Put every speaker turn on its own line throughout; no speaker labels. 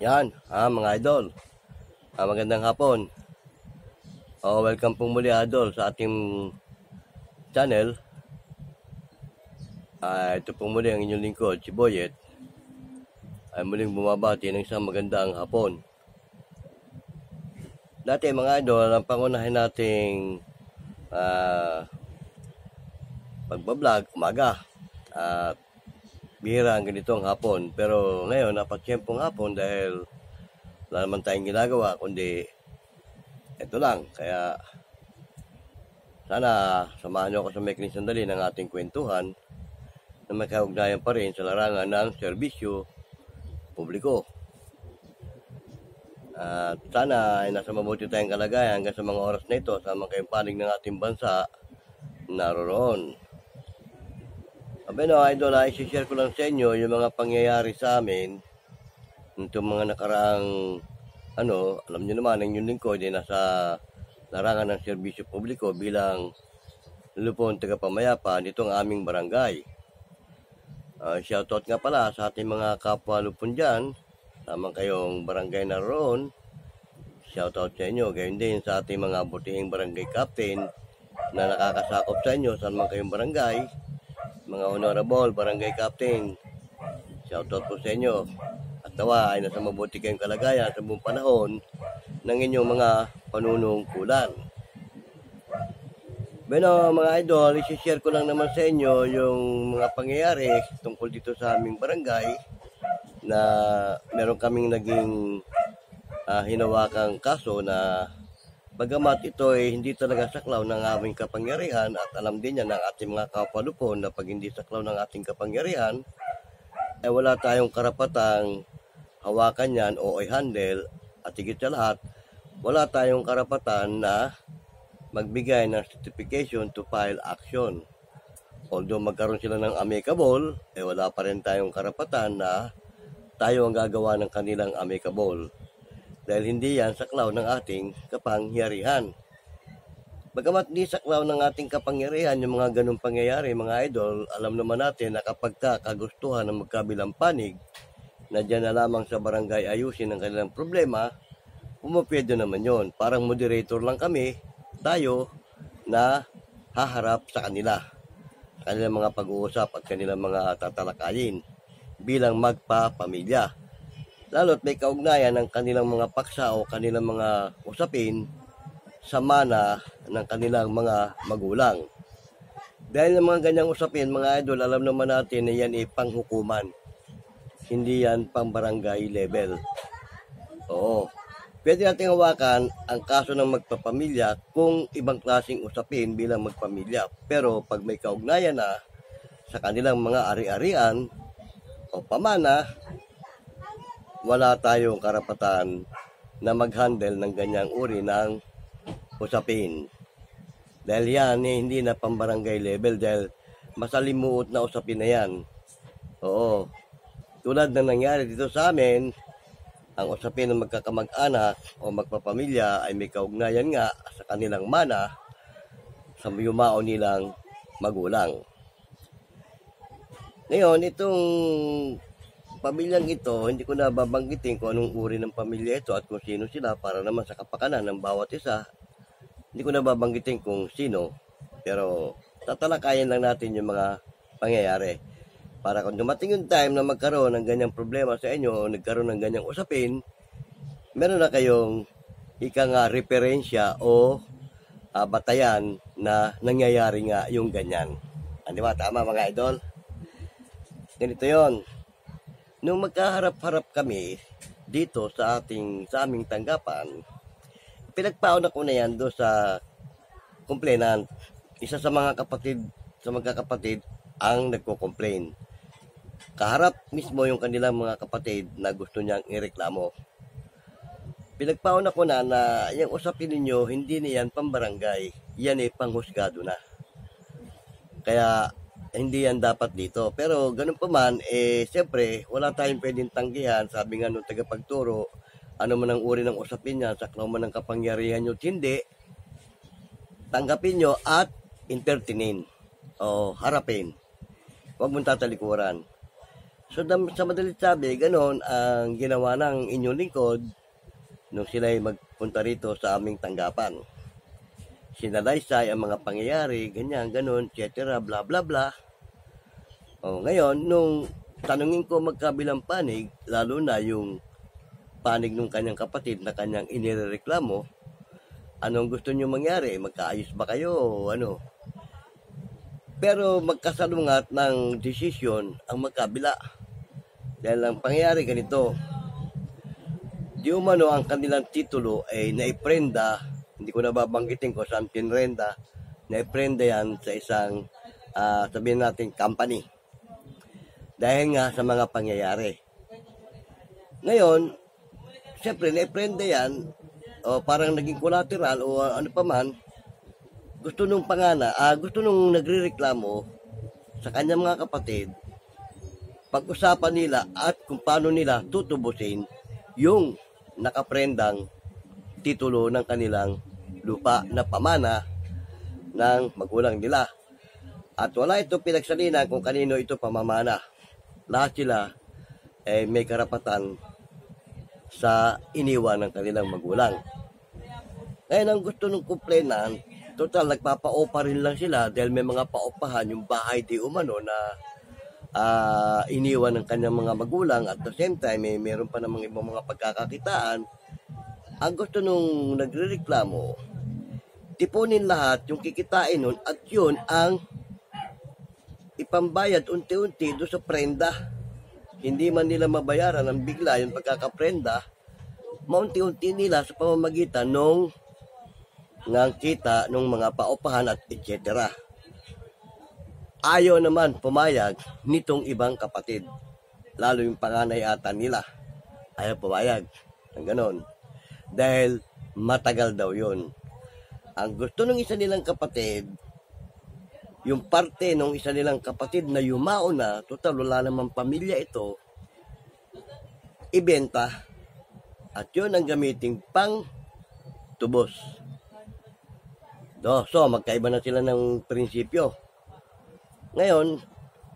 Yan, mga idol. Magandang hapon. Welcome pong muli idol sa ating channel. Ito pong muli ang inyong lingkod, si Boyet. Ay muling bumabati ng isang magandang hapon. Dati mga idol, ang pangunahin nating pagbablog, umaga. Bihira ang ganitong hapon. Pero ngayon, napatsyempong hapon dahil wala naman tayong ginagawa, kundi ito lang. Kaya sana samahan nyo ako sa maikling sandali ng ating kwentuhan na may kaugnayan pa rin sa larangan ng serbisyo publiko. At sana ay nasa mabuti tayong kalagayan hanggang sa mga oras na ito sa mga kayong ng ating bansa naroon. Idol, i-share ko lang sa inyo yung mga pangyayari sa amin itong mga nakaraang alam nyo naman, ang inyong lingkod ay nasa larangan ng serbisyo publiko bilang lupon tagapamayapa nitong aming barangay. Shoutout nga pala sa ating mga kapwa lupon dyan, tamang kayong barangay naroon. Shoutout sa inyo, gayon din sa ating mga butihing barangay captain na nakakasakop sa inyo sa mga kayong barangay, mga honorable barangay captain. Shoutout po sa inyo. At nawa ay nasa mabuti kayong kalagayan sa buong panahon ng inyong mga panunungkulan. Mga idol, i-share ko lang naman sa inyo yung mga pangyayari tungkol dito sa aming barangay na meron kaming naging hinawakang kaso na bagamat ito ay hindi talaga saklaw ng aming kapangyarihan at alam din yan ng ating mga kapalupon na pag hindi saklaw ng ating kapangyarihan ay wala tayong karapatang hawakan yan o i-handle at higit sa lahat wala tayong karapatan na magbigay ng certification to file action. Although magkaroon sila ng amicable, wala pa rin tayong karapatan na tayo ang gagawa ng kanilang amicable. Dahil hindi yan saklaw ng ating kapangyarihan. Bagamat di saklaw ng ating kapangyarihan yung mga ganung pangyayari, mga idol, alam naman natin na kapag kagustuhan ng magkabilang panig, na dyan na lamang sa barangay ayusin ang kanilang problema, pumapwede naman yon. Parang moderator lang kami, tayo na haharap sa kanila. Kanilang mga pag-uusap at kanilang mga tatalakayin bilang magpapamilya. Lalo't may kaugnayan ng kanilang mga paksa o kanilang mga usapin sa mana ng kanilang mga magulang. Dahil ng mga ganyang usapin, mga idol, alam naman natin na yan ay panghukuman. Hindi yan pang barangay level. Oo. Pwede natin hawakan ang kaso ng magpapamilya kung ibang klaseng usapin bilang magpamilya. Pero pag may kaugnayan na sa kanilang mga ari-arian o pamana, wala tayong karapatan na mag-handle ng ganyang uri ng usapin. Dahil yan hindi na pambarangay level dahil masalimuot na usapin na yan. Oo. Tulad na nangyari dito sa amin, ang usapin ng magkakamag-anak o magpapamilya ay may kaugnayan nga sa kanilang mana sa yumao nilang magulang. Ngayon, itong pamilyang ito, hindi ko na babanggitin kung anong uri ng pamilya ito at kung sino sila para naman sa kapakanan ng bawat isa. Hindi ko na babanggitin kung sino, pero tatalakayin lang natin yung mga pangyayari. Para kung dumating yung time na magkaroon ng ganyang problema sa inyo o nagkaroon ng ganyang usapin, meron na kayong referensya o batayan na nangyayari nga yung ganyan. Di ba? Tama mga idol? Ganito yon. Nung magkaharap-harap kami dito sa aming tanggapan, pinagpauna ko na yan doon sa complainant. Isa sa mga magkakapatid ang nagko-complain. Kaharap mismo yung kanilang mga kapatid na gusto niyang ireklamo. Pinagpauna ko na yung usapin ninyo, hindi na yan pambarangay. Yan panghusgado na. Kaya hindi yan dapat dito. Pero ganun pa man, siyempre, wala tayong pwedeng tanggihan. Sabi nga nung tagapagturo, ano man ang uri ng usapin niya, saklaw man ang kapangyarihan nyo, hindi, tanggapin nyo at entertainin o harapin. Huwag mong tatalikuran. So sa madalit sabi, ganon ang ginawa ng inyong lingkod nung sila'y magpunta rito sa aming tanggapan. Sinalaysay ang mga pangyayari, ganyan, ganon, etc. bla bla bla. O, ngayon, nung tanungin ko magkabilang panig, lalo na yung panig ng kanyang kapatid na kanyang inireklamo, anong gusto nyo mangyari? Magkaayos ba kayo o ano? Pero magkasalungat ng desisyon ang magkabila. Dahil ang pangyayari ganito, di umano ang kanilang titulo ay naiprenda, hindi ko nababanggitin ko saan pinrenda, naiprenda yan sa isang, sabihin natin, company. Dahil nga sa mga pangyayari. Ngayon, siyempre, naiprenda yan, o parang naging collateral o ano pa man, gusto nung gusto nung nagrereklamo sa kanyang mga kapatid, pag-usapan nila at kung paano nila tutubusin yung nakaprendang titulo ng kanilang lupa na pamana ng magulang nila. At wala ito pinagsalinan kung kanino ito pamamana. Lahat sila may karapatan sa iniwan ng kanilang magulang. Ngayon ang gusto ng complainant, total nagpapa-opa rin lang sila dahil may mga paupahan yung bahay di umano na iniwan ng kanyang mga magulang at the same time meron pa namang ibang mga pagkakakitaan. Ang gusto nung nagrereklamo, tipunin lahat yung kikitain nun at yun ang ipambayad unti-unti doon sa prenda. Hindi man nila mabayaran ng bigla yung pagkakaprenda, maunti-unti nila sa pamamagitan ng kita ng mga paupahan at etc. Ayaw naman pumayag nitong ibang kapatid. Lalo yung panganay ata nila. Ayaw pumayag ng ganon. Dahil matagal daw yun. Ang gusto ng isa nilang kapatid, yung parte ng isa nilang kapatid na yumao na, total wala namang pamilya ito, ibenta. At yun ang gamiting pang tubos. So, magkaiba na sila ng prinsipyo. Ngayon,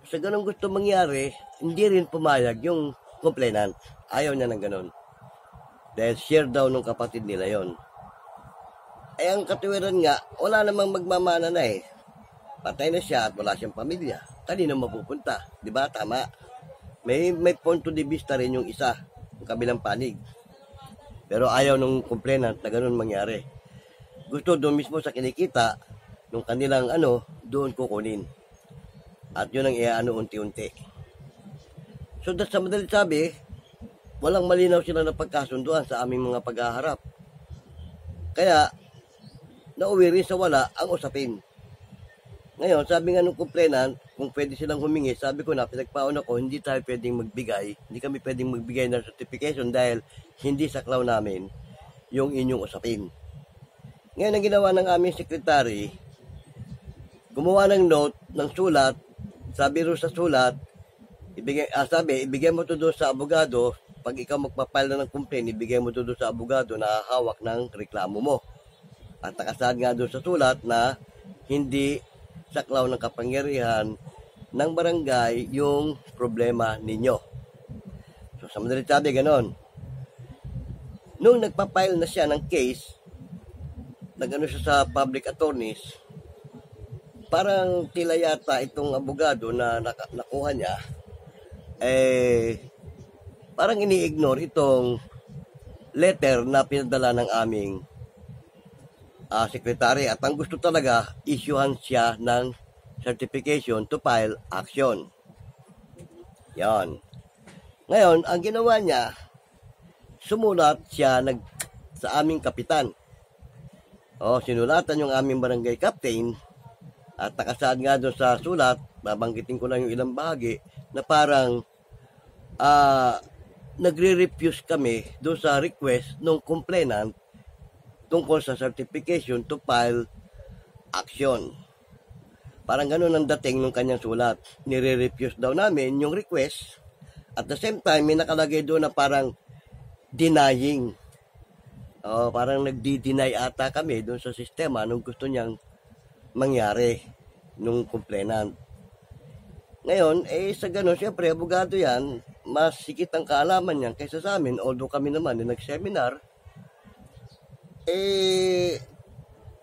sa ganun gusto mangyari, hindi rin pumayag yung complainant. Ayaw niya ng ganun. Dahil share daw ng kapatid nila yon. Ay ang katuwiran nga, wala namang magmamana na eh. Patay na siya at wala siyang pamilya. Kanino mapupunta? Di ba? Tama. May punto de vista rin yung isa, yung kabilang panig. Pero ayaw ng complainant na ganun mangyari. Gusto doon mismo sa kinikita, nung kanilang doon kukunin. At yun ang iaano unti-unti. So, sa madalit sabi, walang malinaw sila na pagkasunduan sa aming mga paghaharap. Kaya, nauwi rin sa wala ang usapin. Ngayon, sabi nga ng complainant, kung pwede silang humingi, sabi ko na, pinagpaon ako, hindi tayo pwedeng magbigay, hindi kami pwedeng magbigay ng certification dahil hindi saklaw namin yung inyong usapin. Ngayon, ang ginawa ng aming secretary, gumawa ng note, ng sulat, sabi rin sa sulat, ibigay mo ito doon sa abogado, pag ikaw magpapile na ng complaint, ibigay mo ito doon sa abogado na hawak ng reklamo mo. At nakasaad nga doon sa sulat na hindi saklaw ng kapangyarihan ng barangay yung problema ninyo. So sa madalit sabi, ganon. Nung nagpapile na siya ng case, nagano siya sa public attorneys, parang tila yata itong abogado na nakuha niya, parang ini-ignore itong letter na pinadala ng aming secretary. At ang gusto talaga, issuehan siya ng certification to file action. Yan. Ngayon, ang ginawa niya, sumulat siya sa aming kapitan. Sinulatan yung aming barangay captain at nakasaad nga doon sa sulat, babanggitin ko lang yung ilang bahagi, na parang nagre-refuse kami doon sa request ng complainant tungkol sa certification to file action. Parang ganun ang dating ng kanyang sulat. Nire-refuse daw namin yung request. At the same time, may nakalagay doon na parang denying. Parang nagdi-deny ata kami doon sa sistema nung gusto niyang mangyari nung complainant. Ngayon, sa ganun, siyempre, abogado yan, mas sikit ang kaalaman niyan kaysa sa amin, although kami naman nag-seminar,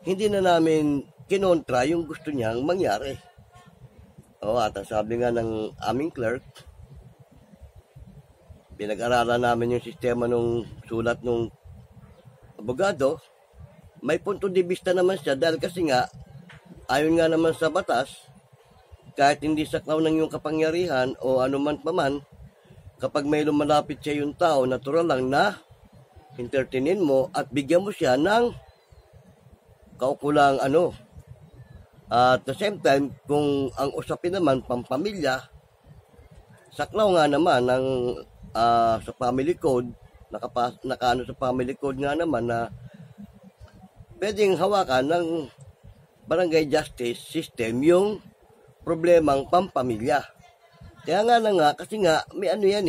hindi na namin kinontra yung gusto niyang mangyari. At ang sabi nga ng aming clerk, pinag-aralan namin yung sistema nung sulat nung abogado, may punto de vista naman siya dahil kasi nga, ayon nga naman sa batas, kahit hindi saklaw ng iyong kapangyarihan o anuman paman, kapag may lumalapit siya yung tao, natural lang na entertainin mo at bigyan mo siya ng kaukulang At the same time, kung ang usapin naman pampamilya, saklaw nga naman ng sa family code, nakaano sa family code nga naman na pwedeng hawakan ng barangay justice system yung problemang pampamilya. Kaya nga kasi nga may yan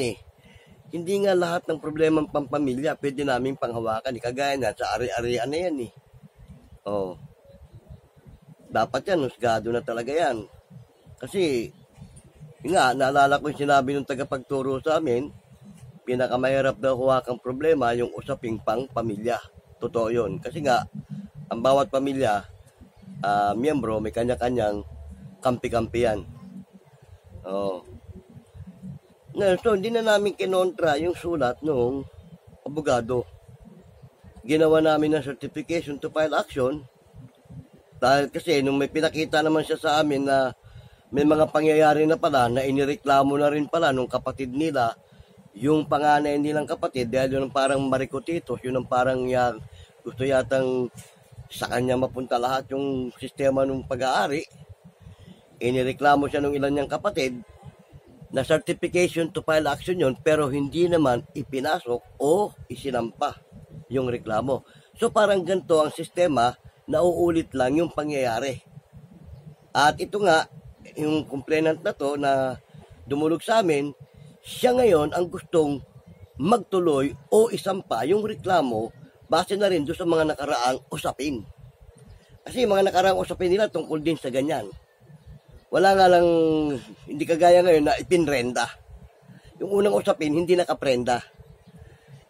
hindi nga lahat ng problemang pampamilya pwede namin panghawakan. Kagaya na sa ari-arian na yan dapat yan, husgado na talaga yan. Kasi, naalala ko yung sinabi ng tagapagturo sa amin, pinakamahirap daw hawakang problema yung usaping pang pamilya. Totoo yun. Kasi nga, ang bawat pamilya, miyembro, may kanya-kanyang kampi-kampi yan. So, hindi na namin kinontra yung sulat ng abogado. Ginawa namin ng certification to file action. Dahil kasi nung may pinakita naman siya sa amin na may mga pangyayari na pala na inireklamo na rin pala nung kapatid nila, yung panganay nilang kapatid, dahil yun ang parang marikotitos, yun ang parang gusto yatang sa kanya mapunta lahat yung sistema ng pag-aari. Inireklamo siya nung ilan niyang kapatid na certification to file action yun, pero hindi naman ipinasok o isinampa yung reklamo. So parang ganito ang sistema, nauulit lang yung pangyayari. At ito nga, yung complainant na to na dumulog sa amin, siya ngayon ang gustong magtuloy o isampa yung reklamo base na rin doon sa mga nakaraang usapin. Kasi mga nakaraang usapin nila tungkol din sa ganyan. Wala nga lang, hindi kagaya ngayon na ipinrenda. Yung unang usapin, hindi nakaprenda.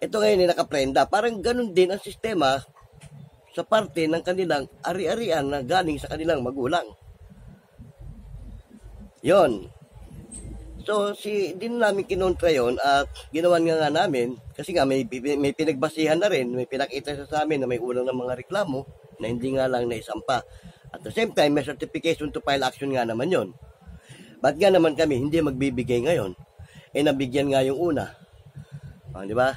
Ito ngayon ay nakaprenda. Parang ganun din ang sistema sa parte ng kanilang ari-arian na galing sa kanilang magulang. Yon. So, din namin kinontra yon at ginawan nga namin kasi nga may pinagbasihan na rin, may pinakita sa amin na may ulang ng mga reklamo na hindi nga lang naisampa. At the same time, may certification to file action nga naman yon. Ba't nga naman kami hindi magbibigay ngayon? Nabigyan nga yung una. Di ba?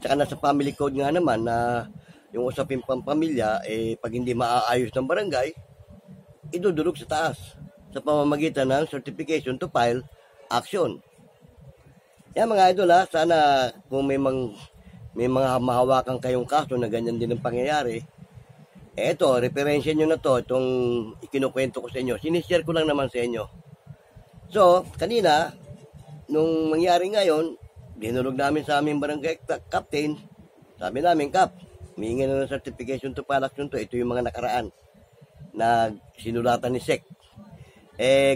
Tsaka nasa family code nga naman na yung usapin pampamilya, pag hindi maaayos ng barangay, idudulog sa taas sa pamamagitan ng certification to file action. Yan mga idol sana kung may mga mahawakan kayong kaso na ganyan din ang pangyayari, eto, referensya nyo na to, itong ikinukwento ko sa inyo. Sinishare ko lang naman sa inyo. So, kanina, nung mangyari ngayon, dinulog namin sa aming barangay captain, sabi namin, Kap, humingi na ng certification to file action to. Ito yung mga nakaraan na sinulatan ni SEC.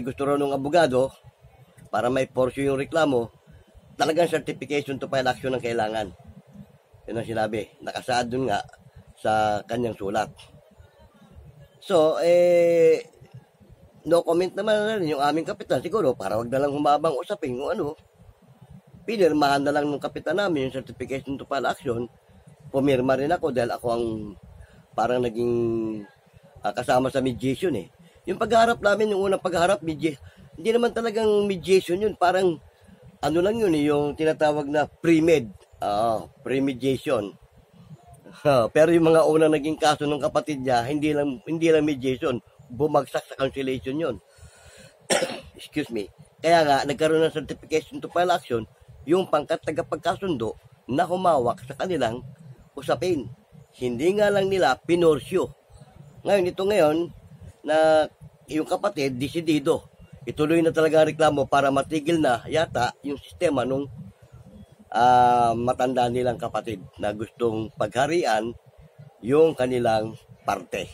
Gusto raw ng abogado, para may portion yung reklamo, talagang certification to file action ang kailangan. Yun ang sinabi. Nakasaad dun nga sa kanyang sulat. So, no comment naman na rin yung aming kapitan. Siguro, para wag na lang humabang usapin kung ano, pinirmahan na lang ng kapitan namin yung certification to file action. Pumirma rin ako dahil ako ang parang naging kasama sa mediation Yung pagharap namin, yung unang pagharap, hindi naman talagang mediation yun. Parang, lang yun yung tinatawag na pre-med. Premediation. Pero yung mga unang naging kaso ng kapatid niya, hindi lang mediation. Bumagsak sa cancellation yun. Excuse me. Kaya nga, nagkaroon ng certification to file action, yung pangkat tagapagkasundo na humawak sa kanilang usapin. Hindi nga lang nila pinorsyo. Ngayon, na yung kapatid, desidido. Ituloy na talaga ang reklamo para matigil na yata yung sistema nung matanda nilang kapatid na gustong pagharian yung kanilang parte.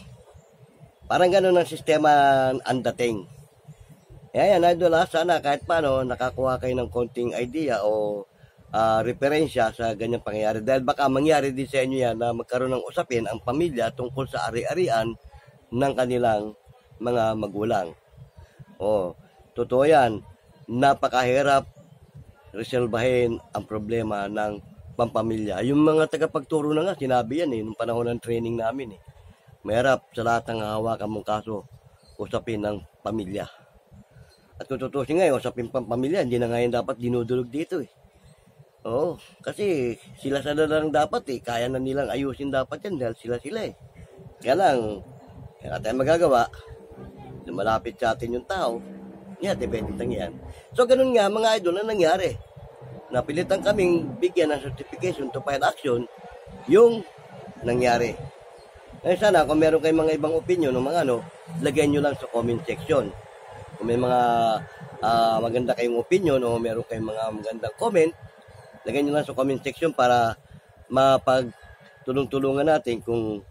Parang gano'n ang sistema ang dating. Yan, idol sana kahit paano nakakuha kayo ng konting idea o referensya sa ganyang pangyayari. Dahil baka mangyari din sa inyo yan na magkaroon ng usapin ang pamilya tungkol sa ari-arian ng kanilang mga magulang. Totoo yan. Napakahirap resolbahin ang problema ng pampamilya. Yung mga tagapagturo na nga, sinabi yan nung panahon ng training namin Mahirap sa lahat ng hahawakan mong kaso, usapin ng pamilya. At kung tutusin ngayon, usapin pang pamilya, hindi na ngayon dapat dinudulog dito kasi sila lang dapat kaya na nilang ayusin dapat yan dahil sila Kaya lang, kaya tayo magagawa, malapit sa atin yung tao, depende lang yan. So, ganun nga mga idol na nangyari. Napilitan kaming bigyan ng certification to file action yung nangyari. Sana kung meron kayong mga ibang opinion o mga lagyan nyo lang sa comment section. Kung may mga maganda kayong opinion o meron kayong mga magandang comment, lagyan nyo lang sa comment section para mapagtulong-tulungan natin kung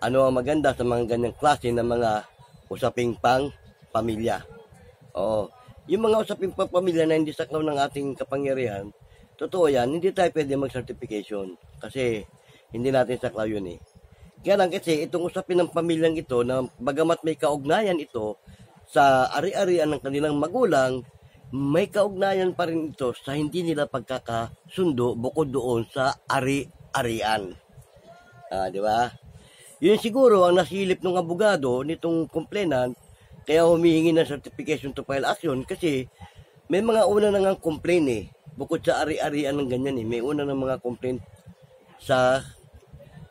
ano ang maganda sa mga ganyang klase ng mga usaping pang pamilya. Yung mga usaping pang pamilya na hindi saklaw ng ating kapangyarihan, totoo yan, hindi tayo pwede mag-certification kasi hindi natin saklaw yun Kaya lang kasi itong usapin ng pamilyang ito na bagamat may kaugnayan ito sa ari-arian ng kanilang magulang, may kaugnayan pa rin ito sa hindi nila pagkakasundo bukod doon sa ari-arian. Di ba? Yun siguro ang nasilip ng abogado nitong complainant kaya humihingi ng certification to file action kasi may mga una na nga complain bukod sa ari-arian ng ganyan may una ng mga complaint sa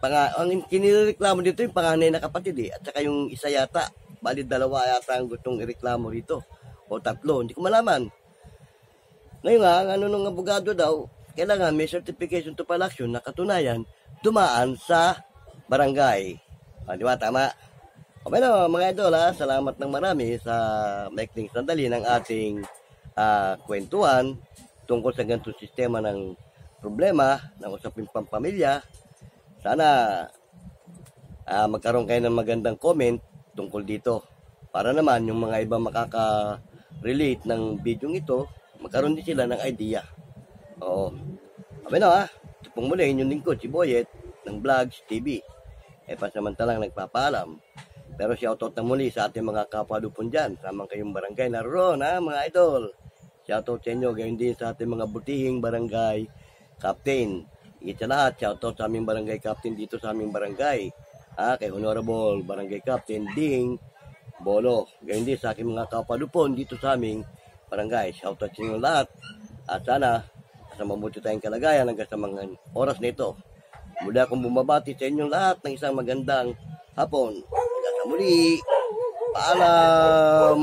ang kinireklamo dito yung panganay na kapatid at saka yung isa yata, bali dalawa yata ang gustong ireklamo rito o tatlo, hindi ko malaman. Ngayon nga, ng abogado daw, kailangan may certification to file action na katunayan dumaan sa barangay. Di ba? Tama? Okay na mga idol salamat ng marami sa maikling sandali ng ating kwentuhan tungkol sa ganitong sistema ng problema ng usaping pampamilya. Sana magkaroon kayo ng magandang comment tungkol dito para naman yung mga ibang makaka-relate ng video ito, magkaroon din sila ng idea. Okay na ito pong muli, inyong lingkod, si Boyet ng Vlogs TV. Pasamantalang nagpapaalam. Pero shoutout na muli sa ating mga kapwa-lupon dyan, samang kayong barangay naroon mga idol. Shoutout sa inyo, gayon din sa ating mga butihing barangay captain. Higit sa lahat, shoutout sa aming barangay captain dito sa aming barangay. Kay Honorable Barangay Captain Ding Bolo. Gayon din sa aking mga kapwa-lupon dito sa aming barangay. Shoutout sa inyo lahat. At sana, sa mabuti tayong kalagayan hanggang sa mga oras na ito. Muli akong bumabati sa inyong lahat ng isang magandang hapon. Hanggang sa muli. Paalam!